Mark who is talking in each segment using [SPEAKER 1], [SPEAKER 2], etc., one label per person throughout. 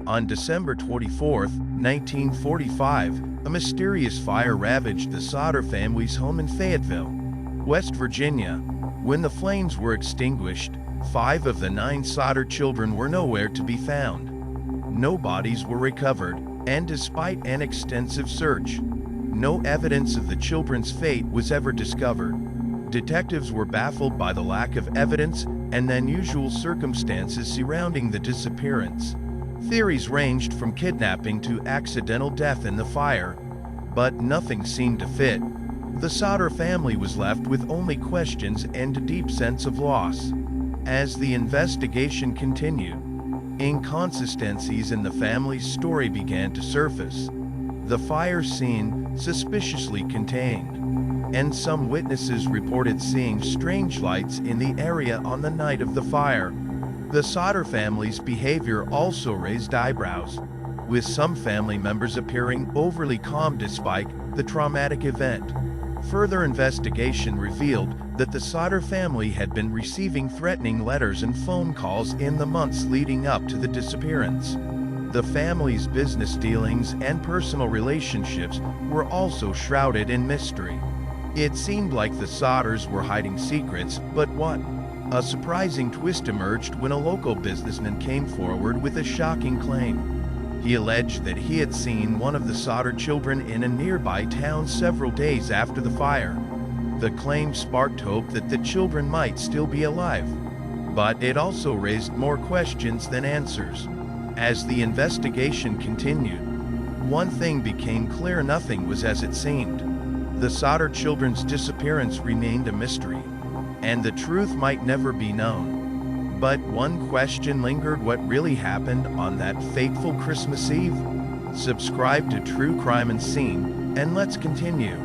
[SPEAKER 1] On December 24, 1945, a mysterious fire ravaged the Sodder family's home in Fayetteville, West Virginia. When the flames were extinguished, 5 of the 9 Sodder children were nowhere to be found. No bodies were recovered, and despite an extensive search, no evidence of the children's fate was ever discovered. Detectives were baffled by the lack of evidence and the unusual circumstances surrounding the disappearance. Theories ranged from kidnapping to accidental death in the fire, but nothing seemed to fit. The Sodder family was left with only questions and a deep sense of loss. As the investigation continued, inconsistencies in the family's story began to surface. The fire seemed suspiciously contained, and some witnesses reported seeing strange lights in the area on the night of the fire. The Sodder family's behavior also raised eyebrows, with some family members appearing overly calm despite the traumatic event. Further investigation revealed that the Sodder family had been receiving threatening letters and phone calls in the months leading up to the disappearance. The family's business dealings and personal relationships were also shrouded in mystery. It seemed like the Sodders were hiding secrets, but what? A surprising twist emerged when a local businessman came forward with a shocking claim. He alleged that he had seen one of the Sodder children in a nearby town several days after the fire. The claim sparked hope that the children might still be alive, but it also raised more questions than answers. As the investigation continued, one thing became clear: nothing was as it seemed. The Sodder children's disappearance remained a mystery, and the truth might never be known. But one question lingered: what really happened on that fateful Christmas Eve? Subscribe to True Crime and Scene, and let's continue.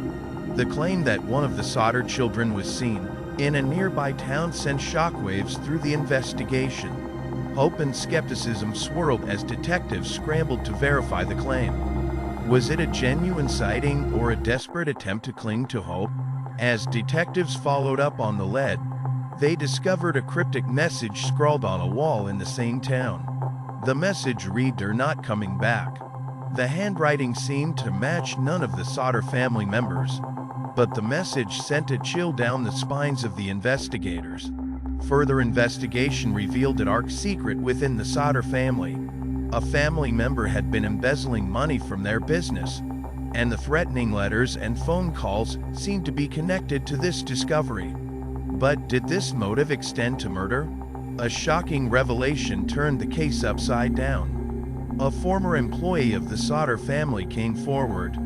[SPEAKER 1] The claim that one of the Sodder children was seen in a nearby town sent shockwaves through the investigation. Hope and skepticism swirled as detectives scrambled to verify the claim. Was it a genuine sighting or a desperate attempt to cling to hope? As detectives followed up on the lead, they discovered a cryptic message scrawled on a wall in the same town. The message read, "They're not coming back." The handwriting seemed to match none of the Sodder family members, but the message sent a chill down the spines of the investigators. Further investigation revealed a dark secret within the Sodder family. A family member had been embezzling money from their business, and the threatening letters and phone calls seemed to be connected to this discovery. But did this motive extend to murder? A shocking revelation turned the case upside down. A former employee of the Sodder family came forward,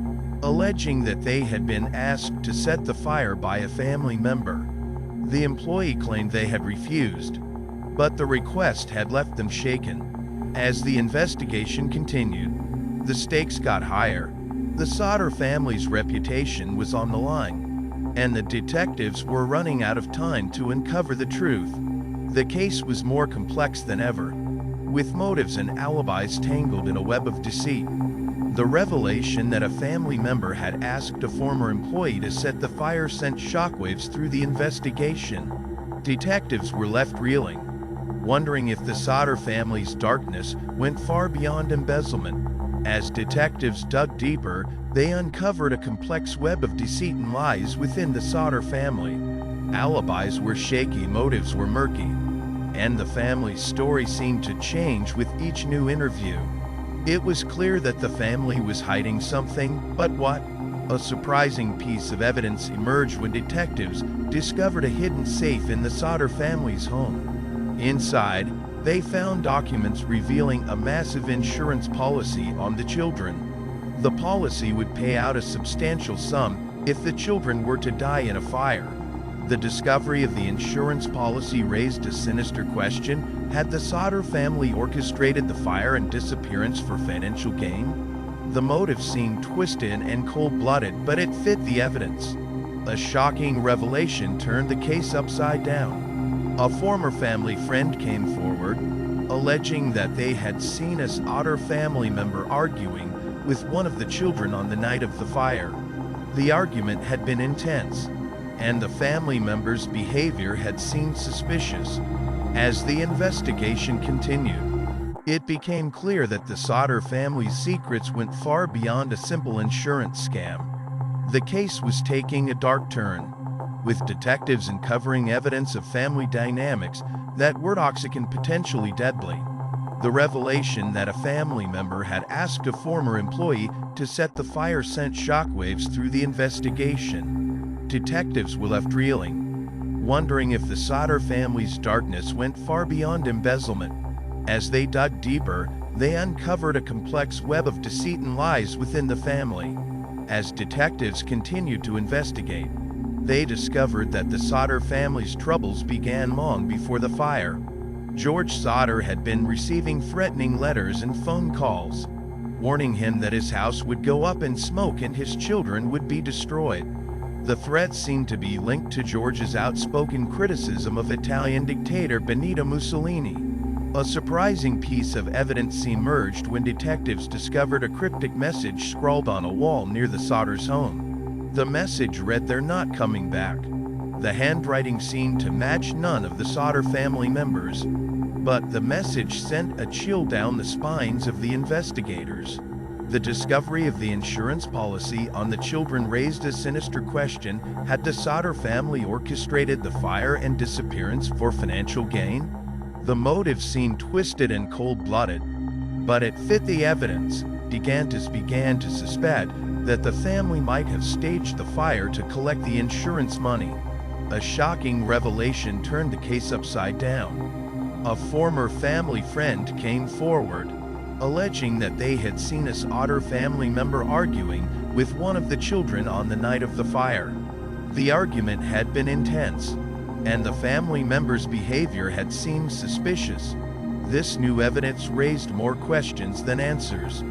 [SPEAKER 1] alleging that they had been asked to set the fire by a family member. The employee claimed they had refused, but the request had left them shaken. As the investigation continued, the stakes got higher. The Sodder family's reputation was on the line, and the detectives were running out of time to uncover the truth. The case was more complex than ever, with motives and alibis tangled in a web of deceit. The revelation that a family member had asked a former employee to set the fire sent shockwaves through the investigation. Detectives were left reeling, wondering if the Sodder family's darkness went far beyond embezzlement. As detectives dug deeper, they uncovered a complex web of deceit and lies within the Sodder family. Alibis were shaky, motives were murky, and the family's story seemed to change with each new interview. It was clear that the family was hiding something, but what? A surprising piece of evidence emerged when detectives discovered a hidden safe in the Sodder family's home. Inside, they found documents revealing a massive insurance policy on the children. The policy would pay out a substantial sum if the children were to die in a fire. The discovery of the insurance policy raised a sinister question: had the Sodder family orchestrated the fire and disappearance for financial gain? The motive seemed twisted and cold-blooded, but it fit the evidence. A shocking revelation turned the case upside down. A former family friend came forward, alleging that they had seen a Sodder family member arguing with one of the children on the night of the fire. The argument had been intense, and the family member's behavior had seemed suspicious. As the investigation continued, It became clear that the Sodder family's secrets went far beyond a simple insurance scam. The case was taking a dark turn, with detectives uncovering evidence of family dynamics that were toxic and potentially deadly. The revelation that a family member had asked a former employee to set the fire sent shockwaves through the investigation. Detectives were left reeling, wondering if the Sodder family's darkness went far beyond embezzlement. As they dug deeper, they uncovered a complex web of deceit and lies within the family. As detectives continued to investigate, they discovered that the Sodder family's troubles began long before the fire. George Sodder had been receiving threatening letters and phone calls, warning him that his house would go up in smoke and his children would be destroyed. The threats seemed to be linked to George's outspoken criticism of Italian dictator Benito Mussolini. A surprising piece of evidence emerged when detectives discovered a cryptic message scrawled on a wall near the Sodders' home. The message read, "They're not coming back." The handwriting seemed to match none of the Sodder family members, but the message sent a chill down the spines of the investigators. The discovery of the insurance policy on the children raised a sinister question: had the Sodder family orchestrated the fire and disappearance for financial gain? The motive seemed twisted and cold-blooded, but it fit the evidence. Detectives began to suspect that the family might have staged the fire to collect the insurance money. A shocking revelation turned the case upside down. A former family friend came forward, alleging that they had seen a Sodder family member arguing with one of the children on the night of the fire. The argument had been intense, and the family member's behavior had seemed suspicious. This new evidence raised more questions than answers,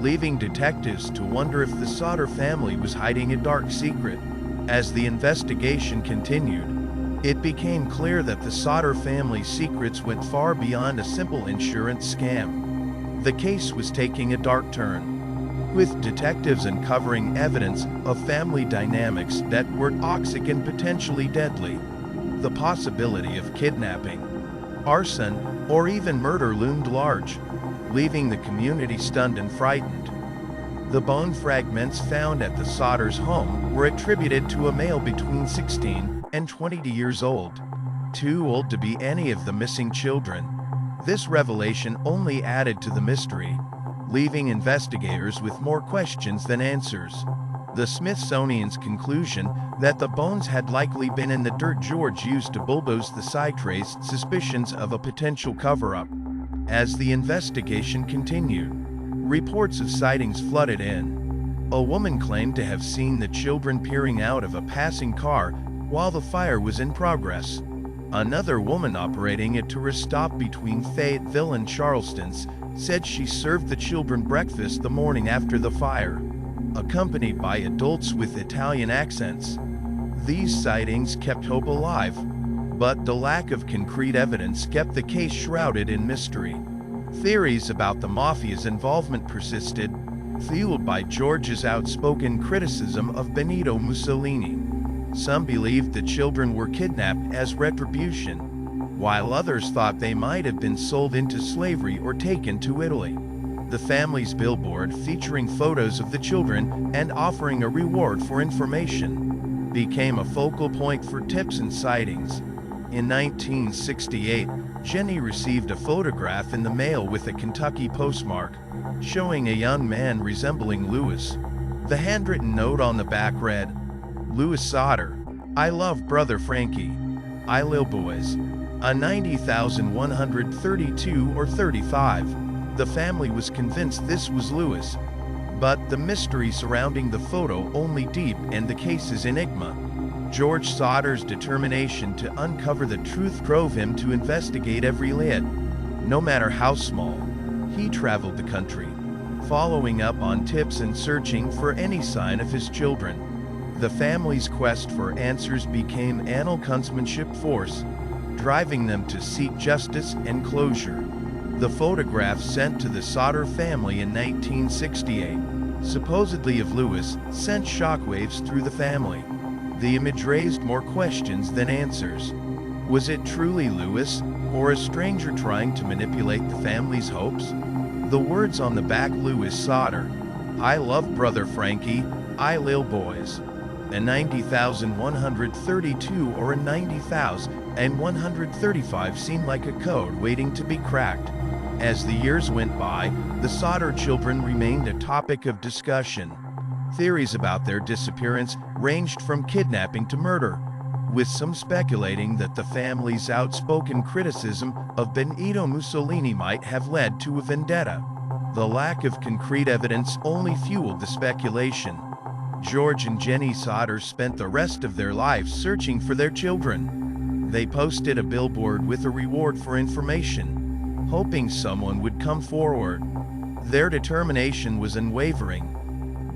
[SPEAKER 1] leaving detectives to wonder if the Sodder family was hiding a dark secret. As the investigation continued, it became clear that the Sodder family's secrets went far beyond a simple insurance scam. The case was taking a dark turn, with detectives uncovering evidence of family dynamics that were toxic and potentially deadly. The possibility of kidnapping, arson, or even murder loomed large, leaving the community stunned and frightened. The bone fragments found at the Sodders' home were attributed to a male between 16 and 20 years old, too old to be any of the missing children. This revelation only added to the mystery, leaving investigators with more questions than answers. The Smithsonian's conclusion that the bones had likely been in the dirt George used to bulldoze the site raised suspicions of a potential cover-up. As the investigation continued, reports of sightings flooded in. A woman claimed to have seen the children peering out of a passing car while the fire was in progress. Another woman operating a tourist stop between Fayetteville and Charleston said she served the children breakfast the morning after the fire, accompanied by adults with Italian accents. These sightings kept hope alive, but the lack of concrete evidence kept the case shrouded in mystery. Theories about the mafia's involvement persisted, fueled by George's outspoken criticism of Benito Mussolini. Some believed the children were kidnapped as retribution, while others thought they might have been sold into slavery or taken to Italy. The family's billboard featuring photos of the children and offering a reward for information became a focal point for tips and sightings. In 1968, Jenny received a photograph in the mail with a Kentucky postmark, showing a young man resembling Louis. The handwritten note on the back read, "Louis Sodder, I love brother Frankie. I lil boys." A 90,132 or 35. The family was convinced this was Louis, but the mystery surrounding the photo only deepened the case's enigma. George Sodder's determination to uncover the truth drove him to investigate every lead. No matter how small, he traveled the country, following up on tips and searching for any sign of his children. The family's quest for answers became an all-consummate force, driving them to seek justice and closure. The photograph sent to the Sodder family in 1968, supposedly of Louis, sent shockwaves through the family. The image raised more questions than answers. Was it truly Louis, or a stranger trying to manipulate the family's hopes? The words on the back Louis Sodder, "I love brother Frankie, I lil boys." A 90,132 or a 90,135 seemed like a code waiting to be cracked. As the years went by, the Sodder children remained a topic of discussion. Theories about their disappearance ranged from kidnapping to murder, with some speculating that the family's outspoken criticism of Benito Mussolini might have led to a vendetta. The lack of concrete evidence only fueled the speculation. George and Jenny Sodder spent the rest of their lives searching for their children. They posted a billboard with a reward for information, hoping someone would come forward. Their determination was unwavering,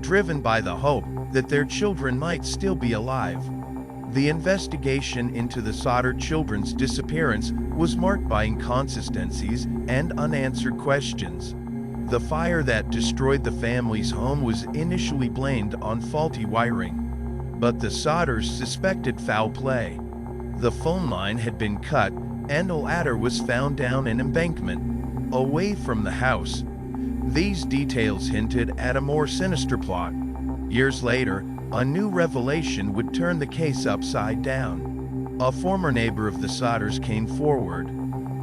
[SPEAKER 1] driven by the hope that their children might still be alive. The investigation into the Sodder children's disappearance was marked by inconsistencies and unanswered questions. The fire that destroyed the family's home was initially blamed on faulty wiring, but the Sodders suspected foul play. The phone line had been cut, and a ladder was found down an embankment, away from the house. These details hinted at a more sinister plot. Years later, a new revelation would turn the case upside down. A former neighbor of the Sodders came forward,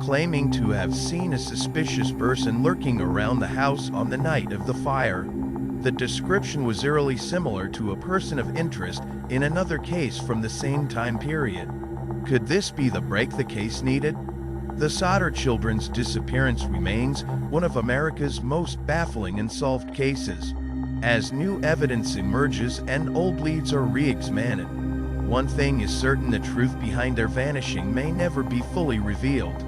[SPEAKER 1] claiming to have seen a suspicious person lurking around the house on the night of the fire. The description was eerily similar to a person of interest in another case from the same time period. Could this be the break the case needed? The Sodder children's disappearance remains one of America's most baffling unsolved cases. As new evidence emerges and old leads are re-examined, one thing is certain: the truth behind their vanishing may never be fully revealed.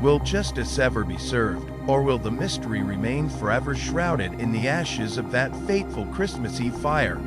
[SPEAKER 1] Will justice ever be served, or will the mystery remain forever shrouded in the ashes of that fateful Christmas Eve fire?